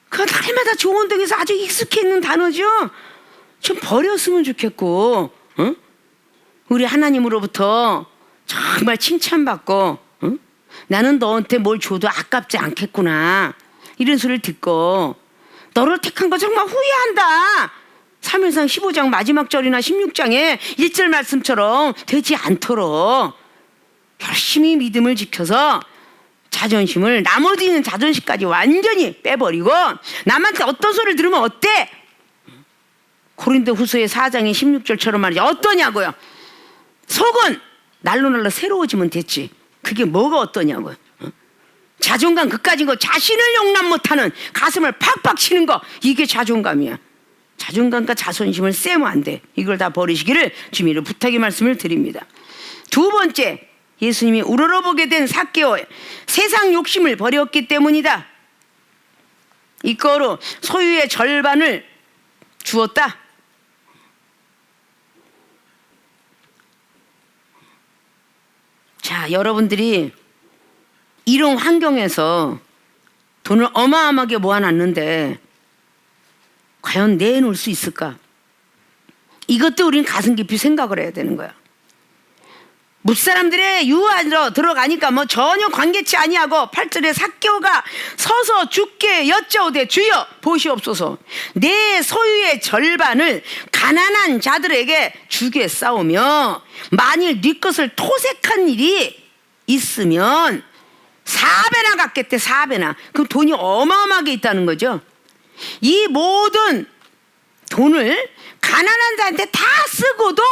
그건 날마다 좋은 등에서 아주 익숙해 있는 단어죠. 좀 버렸으면 좋겠고 응? 우리 하나님으로부터 정말 칭찬받고 응? 나는 너한테 뭘 줘도 아깝지 않겠구나 이런 소리를 듣고 너를 택한 거 정말 후회한다 사무엘상 15장 마지막 절이나 16장에 1절 말씀처럼 되지 않도록 열심히 믿음을 지켜서 자존심을 나머지 있는 자존심까지 완전히 빼버리고 남한테 어떤 소리를 들으면 어때? 고린도후서의 4장의 16절처럼 말이죠. 어떠냐고요? 속은 날로 새로워지면 됐지. 그게 뭐가 어떠냐고요? 자존감 그까진 거 자신을 용납 못하는 가슴을 팍팍 치는 거 이게 자존감이야. 자존감과 자존심을 쎄면 안 돼. 이걸 다 버리시기를 주님으로 부탁의 말씀을 드립니다. 두 번째 예수님이 우러러보게 된 삭개오 세상 욕심을 버렸기 때문이다. 이거로 소유의 절반을 주었다. 자, 여러분들이 이런 환경에서 돈을 어마어마하게 모아놨는데 과연 내놓을 수 있을까? 이것도 우리는 가슴 깊이 생각을 해야 되는 거야. 무사람들의 유하로 들어가니까 뭐 전혀 관계치 아니하고 8절에 삭개오가 서서 주께 여짜오되 주여 보시옵소서 내 소유의 절반을 가난한 자들에게 주겠사오며 만일 네 것을 토색한 일이 있으면 4배나 갚겠대. 4배나. 그럼 돈이 어마어마하게 있다는 거죠. 이 모든 돈을 가난한 자한테 다 쓰고도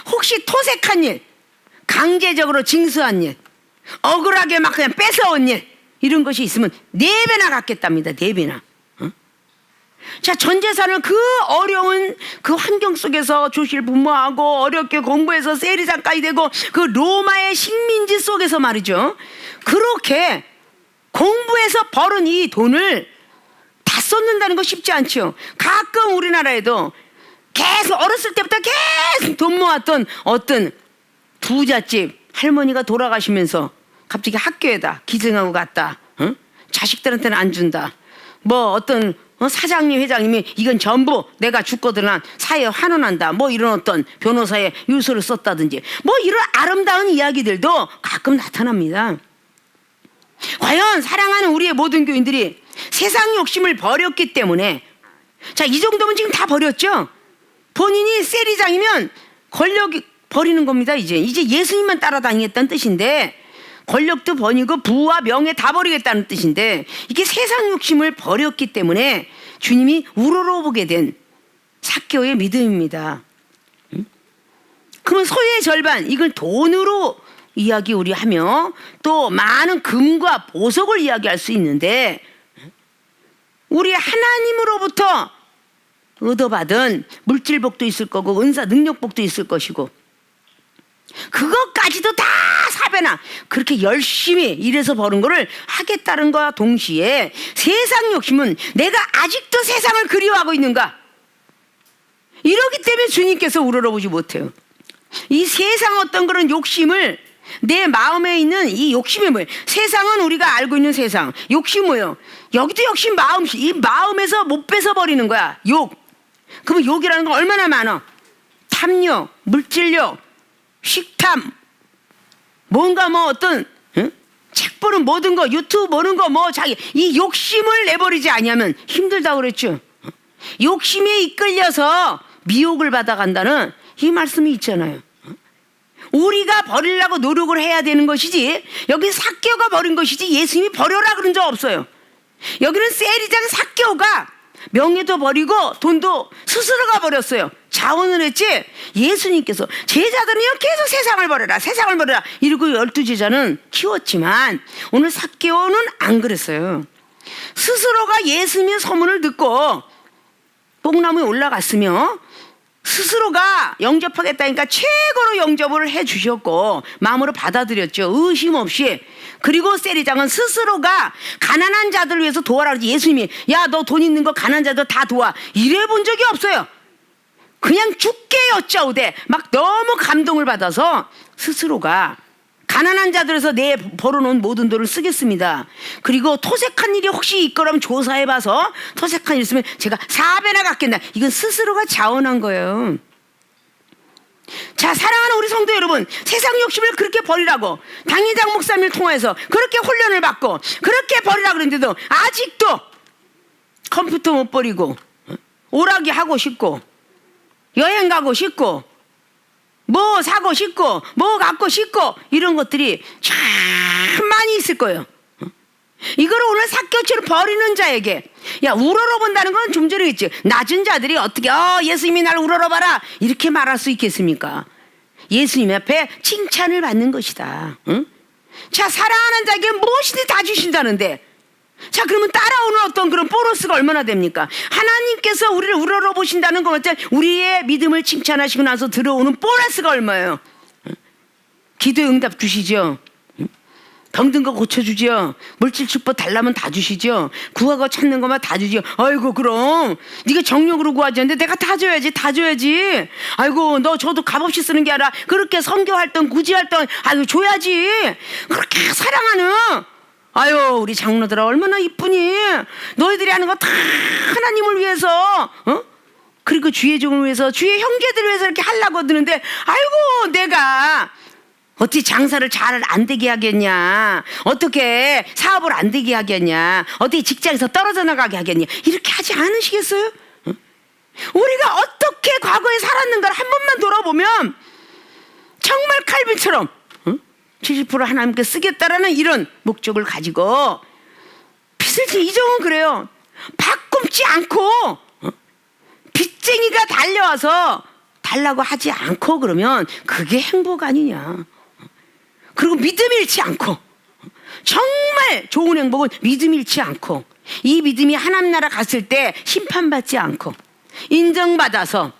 혹시 토색한 일 강제적으로 징수한 일 억울하게 막 그냥 뺏어온 일 이런 것이 있으면 4배나 갚겠답니다. 4배나. 자, 전 재산을 그 어려운 그 환경 속에서 조실 부모하고 어렵게 공부해서 세리장까지 되고 그 로마의 식민지 속에서 말이죠. 그렇게 공부해서 벌은 이 돈을 다 썼는다는 거 쉽지 않죠. 가끔 우리나라에도 계속 어렸을 때부터 계속 돈 모았던 어떤 부잣집 할머니가 돌아가시면서 갑자기 학교에다 기증하고 갔다. 응? 자식들한테는 안 준다. 뭐 어떤 사장님 회장님이 이건 전부 내가 죽거든 사회에 환원한다. 뭐 이런 어떤 변호사의 유서를 썼다든지 뭐 이런 아름다운 이야기들도 가끔 나타납니다. 과연 사랑하는 우리의 모든 교인들이 세상 욕심을 버렸기 때문에 자, 이 정도면 지금 다 버렸죠. 본인이 세리장이면 권력이 버리는 겁니다. 이제 예수님만 따라다니겠다는 뜻인데 권력도 버리고 부와 명예 다 버리겠다는 뜻인데 이게 세상 욕심을 버렸기 때문에 주님이 우러러보게 된 삭개오의 믿음입니다. 그러면 소유의 절반 이걸 돈으로 이야기 우리 하며 또 많은 금과 보석을 이야기할 수 있는데 우리 하나님으로부터 얻어받은 물질복도 있을 거고 은사 능력복도 있을 것이고 그것까지도 다 사배나 그렇게 열심히 일해서 버는 거를 하겠다는 것과 동시에 세상 욕심은 내가 아직도 세상을 그리워하고 있는가 이러기 때문에 주님께서 우러러보지 못해요. 이 세상 어떤 그런 욕심을 내 마음에 있는 이 욕심이 뭐예요? 세상은 우리가 알고 있는 세상 욕심 뭐예요? 여기도 역시 이 마음에서 못 뺏어버리는 거야. 욕. 그러면 욕이라는 건 얼마나 많아? 탐욕, 물질욕, 식탐, 뭔가 뭐 어떤 책 보는 모든 거, 유튜브 보는 거 뭐 자기 이 욕심을 내버리지 않으면 힘들다고 그랬죠. 욕심에 이끌려서 미혹을 받아간다는 이 말씀이 있잖아요. 우리가 버리려고 노력을 해야 되는 것이지 여기 삭개오가 버린 것이지 예수님이 버려라 그런 적 없어요. 여기는 세리장 삭개오가 명예도 버리고 돈도 스스로가 버렸어요. 자원을 했지 예수님께서 제자들은요 계속 세상을 버려라 세상을 버려라 이러고 12제자는 키웠지만 오늘 삭개오는 안 그랬어요. 스스로가 예수님의 소문을 듣고 뽕나무에 올라갔으며 스스로가 영접하겠다니까 최고로 영접을 해주셨고 마음으로 받아들였죠. 의심 없이. 그리고 세리장은 스스로가 가난한 자들을 위해서 도와라 그러지 예수님이 야 너 돈 있는 거 가난한 자들 다 도와 이래 본 적이 없어요. 그냥 죽게 여짜오되 막 너무 감동을 받아서 스스로가 가난한 자들에서 내 벌어놓은 모든 돈을 쓰겠습니다. 그리고 토색한 일이 혹시 있거라면 조사해봐서 토색한 일 있으면 제가 4배나 갚겠다. 이건 스스로가 자원한 거예요. 자, 사랑하는 우리 성도 여러분, 세상 욕심을 그렇게 버리라고 당회장 목사님을 통해서 그렇게 훈련을 받고 그렇게 버리라고 그랬는데도 아직도 컴퓨터 못 버리고 오락이 하고 싶고 여행 가고 싶고 뭐 사고 싶고 뭐 갖고 싶고 이런 것들이 참 많이 있을 거예요. 이걸 오늘 삭개오처럼 버리는 자에게 야 우러러본다는 건 좀 전에 했지 낮은 자들이 어떻게 예수님이 날 우러러봐라 이렇게 말할 수 있겠습니까? 예수님 앞에 칭찬을 받는 것이다. 응? 자, 사랑하는 자에게 무엇이든 다 주신다는데 자, 그러면 따라오는 어떤 그런 보너스가 얼마나 됩니까? 하나님께서 우리를 우러러 보신다는 것 같아 우리의 믿음을 칭찬하시고 나서 들어오는 보너스가 얼마예요? 기도의 응답 주시죠. 병든 거 고쳐주죠. 물질 축복 달라면 다 주시죠. 구하고 찾는 것만 다 주죠. 아이고 그럼 네가 정력으로 구하지 않는데 내가 다 줘야지 다 줘야지. 아이고 너 저도 값없이 쓰는 게 아니라 그렇게 선교활동 구제활동 아이고 줘야지. 그렇게 사랑하는 아유 우리 장로들아 얼마나 이쁘니. 너희들이 하는 거 다 하나님을 위해서 그리고 주의 종을 위해서 주의 형제들을 위해서 이렇게 하려고 드는데 아이고 내가 어떻게 장사를 잘 안 되게 하겠냐, 어떻게 사업을 안 되게 하겠냐, 어떻게 직장에서 떨어져 나가게 하겠냐 이렇게 하지 않으시겠어요? 우리가 어떻게 과거에 살았는가를 한 번만 돌아보면 정말 칼빈처럼 70% 하나님께 쓰겠다라는 이런 목적을 가지고 빚을 이정은 그래요. 바꿈지 않고 빚쟁이가 달려와서 달라고 하지 않고 그러면 그게 행복 아니냐. 그리고 믿음 잃지 않고 정말 좋은 행복은 믿음 잃지 않고 이 믿음이 하나님 나라 갔을 때 심판받지 않고 인정받아서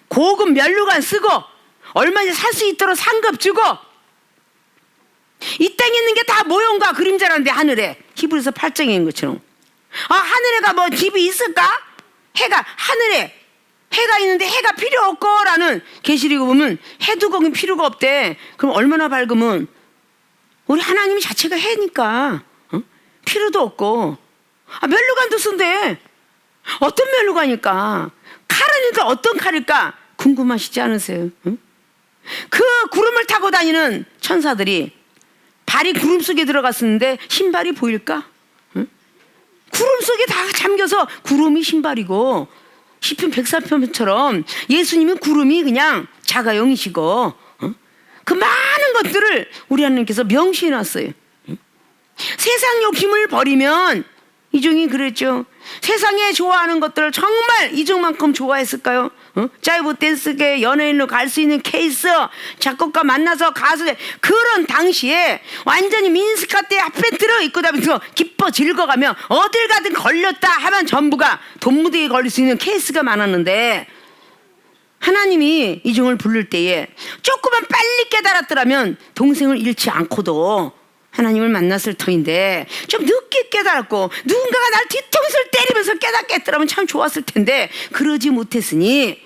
고급 면류관 쓰고 얼마든지 살 수 있도록 상급 주고, 이 땅에 있는 게 다 모형과 그림자라는데 하늘에, 히브리서 8장에 있는 것처럼. 하늘에가 뭐 집이 있을까? 해가, 하늘에 해가 있는데 해가 필요 없고라는 계시록 보면 해도 거기 필요가 없대. 그럼 얼마나 밝으면, 우리 하나님이 자체가 해니까 필요도 없고. 면류관도 쓴대. 어떤 면류관일까? 칼이니까 어떤 칼일까? 궁금하시지 않으세요? 그 구름을 타고 다니는 천사들이 발이 구름 속에 들어갔었는데 신발이 보일까? 구름 속에 다 잠겨서 구름이 신발이고, 시편 104편처럼 예수님은 구름이 그냥 자가용이시고, 그 많은 것들을 우리 하나님께서 명시해 놨어요. 세상 욕심을 버리면, 이종이 그랬죠. 세상에 좋아하는 것들을 정말 이종만큼 좋아했을까요? 짜이브 댄스계 연예인으로 갈 수 있는 케이스, 작곡가 만나서 가수, 그런 당시에 완전히 미니스커트에 핫팬츠를 입고 다니면서 기뻐 즐거가며 어딜 가든 걸렸다 하면 전부가 돈무대에 걸릴 수 있는 케이스가 많았는데, 하나님이 이종을 부를 때에 조금만 빨리 깨달았더라면 동생을 잃지 않고도 하나님을 만났을 터인데, 좀 늦게 깨달았고 누군가가 날 뒤통수를 때리면서 깨닫게 했더라면 참 좋았을 텐데 그러지 못했으니,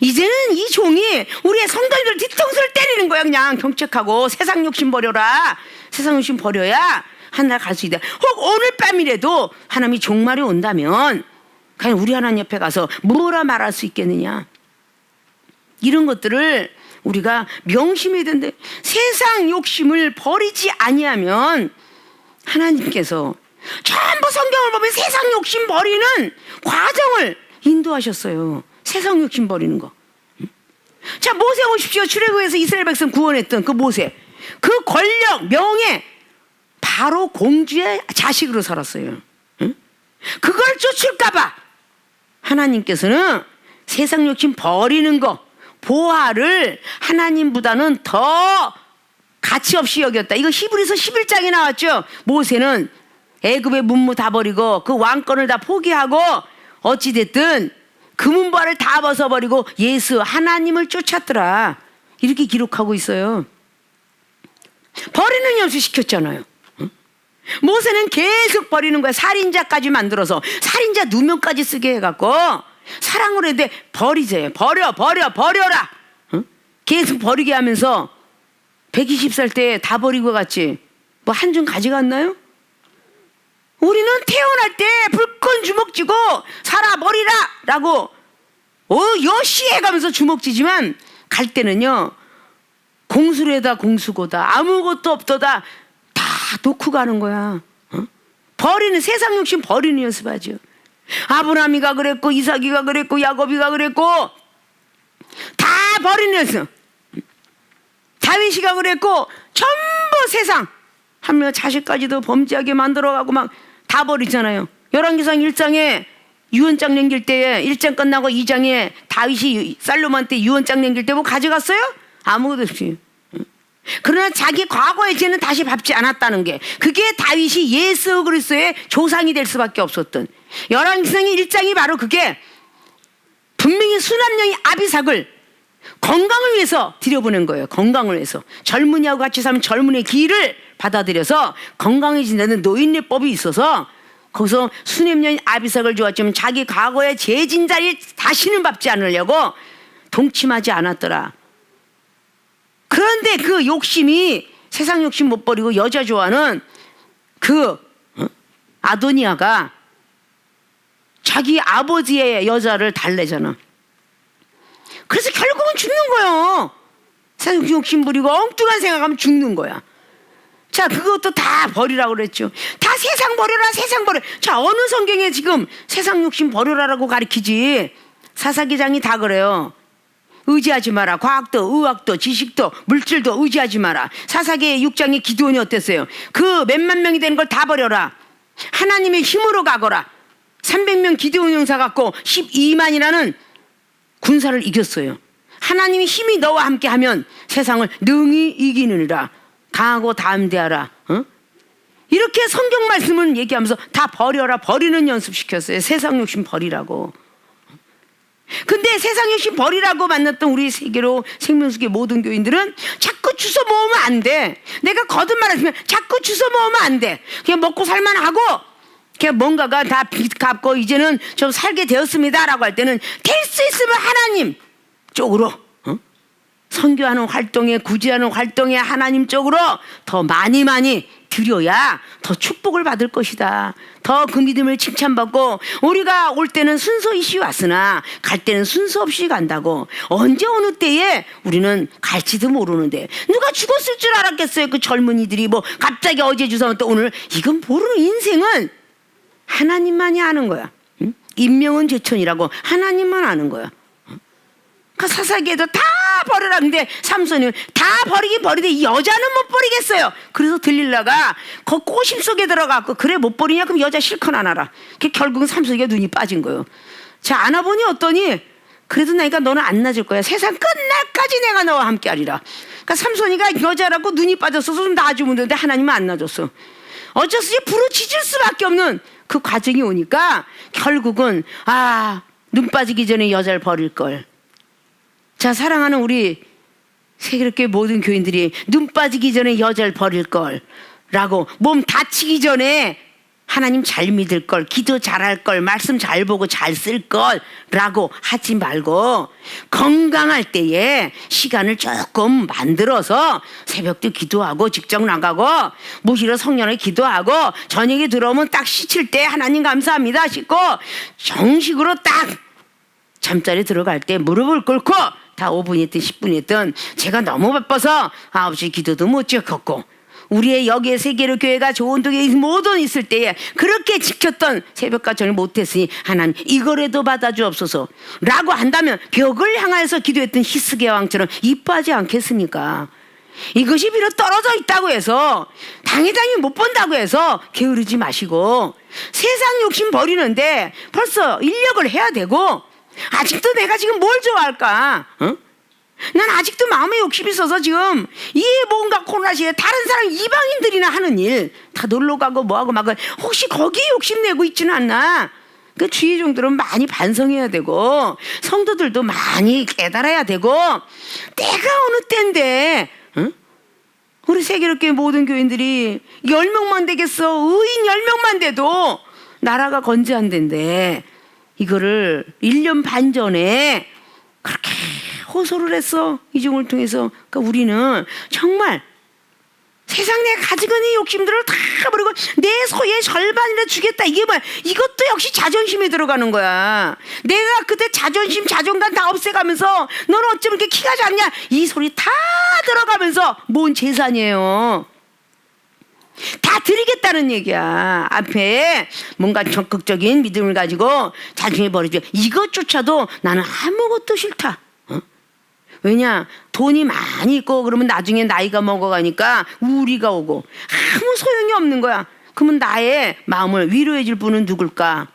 이제는 이 종이 우리의 성도님들 뒤통수를 때리는 거야. 그냥 경책하고 세상 욕심 버려라. 세상 욕심 버려야 하늘나라 갈 수 있다. 혹 오늘 밤이라도 하나님이 종말이 온다면 그냥 우리 하나님 옆에 가서 뭐라 말할 수 있겠느냐. 이런 것들을 우리가 명심해야 되는데, 세상 욕심을 버리지 아니하면 하나님께서 전부 성경을 보면 세상 욕심 버리는 과정을 인도하셨어요. 세상 욕심 버리는 거. 자, 모세 오십시오. 출애굽에서 이스라엘 백성 구원했던 그 모세, 그 권력, 명예, 바로 공주의 자식으로 살았어요. 그걸 쫓을까봐 하나님께서는 세상 욕심 버리는 거, 보화를 하나님보다는 더 가치 없이 여겼다. 이거 히브리서 11장에 나왔죠. 모세는 애굽의 문무 다 버리고 그 왕권을 다 포기하고 어찌됐든 금은보화를 다 벗어버리고 예수 하나님을 쫓았더라. 이렇게 기록하고 있어요. 버리는 염수 시켰잖아요. 모세는 계속 버리는 거야. 살인자까지 만들어서 살인자 누명까지 쓰게 해갖고 사랑으로 해도 버리세요. 버려라. 계속 버리게 하면서 120살 때 다 버리고 갔지. 뭐 한 줌 가져갔나요? 우리는 태어날 때 불끈 주먹쥐고 살아버리라 라고 여시 해가면서 주먹쥐지만, 갈 때는요 공수래다 공수고다 아무것도 없도다 다 놓고 가는 거야. 버리는, 세상 욕심 버리는 연습하죠. 아브라함이가 그랬고 이삭이가 그랬고 야곱이가 그랬고 다 버리는 연습. 다윗이가 그랬고 전부 세상, 하며 자식까지도 범죄하게 만들어가고 막 다 버리잖아요. 열왕기상 1장에 유언장 남길 때에 1장 끝나고 2장에 다윗이 살로몬한테 유언장 남길 때 뭐 가져갔어요? 아무것도 없이. 그러나 자기 과거의 죄는 다시 밟지 않았다는 게, 그게 다윗이 예수 그리스도의 조상이 될 수밖에 없었던, 열왕기상 1장이 바로 그게 분명히 수남녀인 아비삭을 건강을 위해서 들여보낸 거예요. 건강을 위해서. 젊은이하고 같이 살면 젊은이의 길을 받아들여서 건강해진다는 노인네법이 있어서 거기서 수남녀인 아비삭을 주었지만 자기 과거의 죄진 자리 다시는 밟지 않으려고 동침하지 않았더라. 그런데 그 욕심이, 세상 욕심 못 버리고 여자 좋아하는 그 아도니아가 자기 아버지의 여자를 달래잖아. 그래서 결국은 죽는 거예요. 세상 욕심 부리고 엉뚱한 생각하면 죽는 거야. 자, 그것도 다 버리라고 그랬죠. 다 세상 버려라, 세상 버려. 자, 어느 성경에 지금 세상 욕심 버려라라고 가르치지? 사사기장이 다 그래요. 의지하지 마라. 과학도, 의학도, 지식도, 물질도 의지하지 마라. 사사기 6장의 기도원이 어땠어요? 그 몇만 명이 되는 걸 다 버려라. 하나님의 힘으로 가거라. 300명 기도원 용사 갖고 12만이라는 군사를 이겼어요. 하나님의 힘이 너와 함께 하면 세상을 능히 이기느니라. 강하고 담대하라. 이렇게 그렇게 성경 말씀을 얘기하면서 다 버려라, 버리는 연습시켰어요. 세상 욕심 버리라고. 근데 세상 욕심 버리라고 만났던 우리 세계로 생명수계 모든 교인들은 자꾸 주워 모으면 안 돼. 내가 거듭말했으면 자꾸 주워 모으면 안 돼. 그냥 먹고 살만 하고 그냥 뭔가가 다 빚 갚고 이제는 좀 살게 되었습니다 라고 할 때는 될 수 있으면 하나님 쪽으로 선교하는 활동에, 구제하는 활동에 하나님 쪽으로 더 많이 드려야 더 축복을 받을 것이다. 더 그 믿음을 칭찬받고, 우리가 올 때는 순서 이시 왔으나 갈 때는 순서 없이 간다고. 언제 어느 때에 우리는 갈지도 모르는데 누가 죽었을 줄 알았겠어요. 그 젊은이들이 뭐 갑자기 어제 주사면 또 오늘. 이건 모르는 인생은 하나님만이 아는 거야. 인명은 제천이라고 하나님만 아는 거야. 그 사사기에도 다 버려라. 근데 삼손은 다 버리긴 버리되 여자는 못 버리겠어요. 그래서 들릴라가 그 꼬심 속에 들어가고, 그래 못 버리냐? 그럼 여자 실컷 안아라. 결국은 삼손이가 눈이 빠진 거예요. 자, 안아보니 어떠니? 그래도 나니까 너는 안 놔줄 거야. 세상 끝날까지 내가 너와 함께 하리라. 그러니까 삼손이가 여자라고 눈이 빠졌어서 좀 놔주면 되는데 하나님은 안 놔줬어. 어쩔 수 없이 부르짖을 수밖에 없는 그 과정이 오니까 결국은 눈 빠지기 전에 여자를 버릴 걸. 자, 사랑하는 우리 세계롭게 모든 교인들이 눈 빠지기 전에 여자를 버릴 걸 라고, 몸 다치기 전에 하나님 잘 믿을 걸, 기도 잘할 걸, 말씀 잘 보고 잘 쓸 걸 라고 하지 말고, 건강할 때에 시간을 조금 만들어서 새벽도 기도하고 직장 나가고 모시러 성령에 기도하고 저녁에 들어오면 딱 씻을 때 하나님 감사합니다 씻고 정식으로 딱 잠자리에 들어갈 때 무릎을 꿇고, 다 5분이든 10분이든 제가 너무 바빠서 9시 기도도 못 지켰고, 우리의 여기에 세계로 교회가 좋은 동에 모든 있을 때에 그렇게 지켰던 새벽가정을 못했으니 하나님 이거라도 받아주옵소서 라고 한다면 벽을 향해서 기도했던 히스기야 왕처럼 이뻐하지 않겠습니까? 이것이 비록 떨어져 있다고 해서 당회장이 못 본다고 해서 게으르지 마시고, 세상 욕심 버리는데 벌써 인력을 해야 되고, 아직도 내가 지금 뭘 좋아할까? 난 아직도 마음에 욕심이 있어서 지금 이 뭔가 코로나 시대에 다른 사람 이방인들이나 하는 일 다 놀러가고 뭐하고 막 혹시 거기에 욕심내고 있지는 않나? 그 주의 종들은 많이 반성해야 되고 성도들도 많이 깨달아야 되고, 때가 어느 때인데 우리 세계롭게 모든 교인들이 10명만 되겠어. 의인 10명만 돼도 나라가 건재한데인데 이거를 1년 반 전에 그렇게 호소를 했어. 이중을 통해서. 그러니까 우리는 정말 세상 내가 가지고 있는 욕심들을 다 버리고 내 소유의 절반이라 주겠다. 이게 뭐야? 이것도 역시 자존심에 들어가는 거야. 내가 그때 자존심, 자존감 다 없애가면서 너는 어쩜 이렇게 키가 작냐? 이 소리 다 들어가면서 뭔 재산이에요? 다 드리겠다는 얘기야. 앞에 뭔가 적극적인 믿음을 가지고 자존심을 버리죠. 이것조차도 나는 아무것도 싫다. 왜냐? 돈이 많이 있고 그러면 나중에 나이가 먹어가니까 우리가 오고 아무 소용이 없는 거야. 그러면 나의 마음을 위로해 줄 분은 누굴까?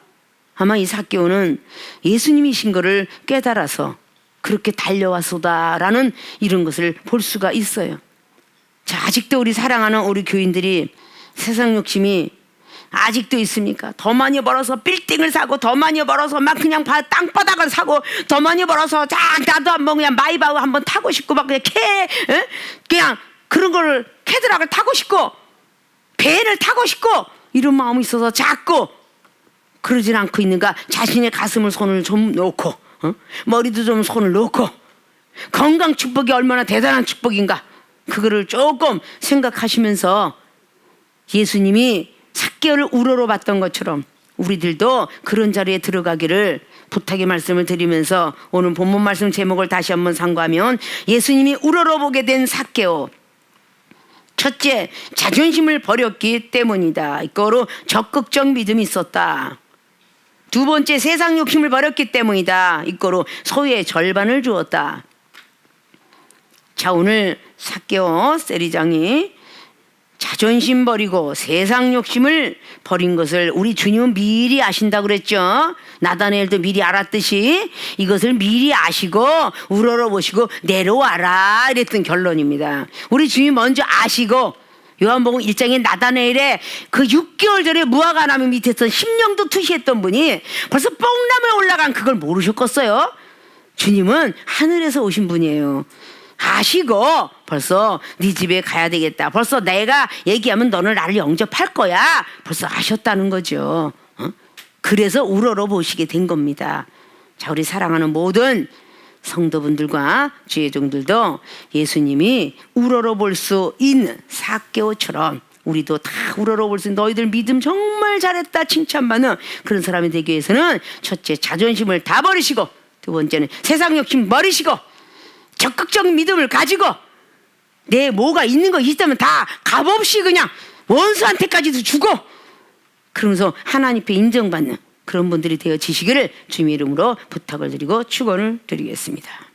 아마 이 삭개오는 예수님이신 거를 깨달아서 그렇게 달려왔소다라는 이런 것을 볼 수가 있어요. 자, 아직도 우리 사랑하는 우리 교인들이 세상 욕심이 아직도 있습니까? 더 많이 벌어서 빌딩을 사고, 더 많이 벌어서 막 그냥 땅바닥을 사고, 더 많이 벌어서 나도 한번 그냥 마이바흐 한번 타고 싶고, 막 그냥 그런 거를 캐드락을 타고 싶고, 배를 타고 싶고, 이런 마음이 있어서 자꾸 그러진 않고 있는가? 자신의 가슴을 손을 좀 놓고, 머리도 좀 손을 놓고, 건강 축복이 얼마나 대단한 축복인가? 그거를 조금 생각하시면서 예수님이 삭개오를 우러러 봤던 것처럼 우리들도 그런 자리에 들어가기를 부탁의 말씀을 드리면서 오늘 본문 말씀 제목을 다시 한번 상고하면, 예수님이 우러러 보게 된 삭개오. 첫째, 자존심을 버렸기 때문이다. 이거로 적극적 믿음이 있었다. 두 번째, 세상 욕심을 버렸기 때문이다. 이거로 소유의 절반을 주었다. 자, 오늘 삭개오 세리장이 자존심 버리고 세상 욕심을 버린 것을 우리 주님은 미리 아신다고 그랬죠. 나다나엘도 미리 알았듯이 이것을 미리 아시고 우러러보시고 내려와라 이랬던 결론입니다. 우리 주님 먼저 아시고 요한복음 1장에 나다나엘의 그 6개월 전에 무화과나무 밑에서 심령도 투시했던 분이 벌써 뽕나무에 올라간 그걸 모르셨겠어요? 주님은 하늘에서 오신 분이에요. 아시고 벌써 네 집에 가야 되겠다. 벌써 내가 얘기하면 너는 나를 영접할 거야. 벌써 아셨다는 거죠. 그래서 우러러 보시게 된 겁니다. 자, 우리 사랑하는 모든 성도분들과 주의 종들도 예수님이 우러러 볼 수 있는 삭개오처럼 우리도 다 우러러 볼 수 있는, 너희들 믿음 정말 잘했다 칭찬받는 그런 사람이 되기 위해서는 첫째, 자존심을 다 버리시고, 두 번째는 세상 욕심 버리시고 적극적인 믿음을 가지고 내 뭐가 있는 거 있다면 다 값없이 그냥 원수한테까지도 주고, 그러면서 하나님께 인정받는 그런 분들이 되어지시기를 주님의 이름으로 부탁을 드리고 축원을 드리겠습니다.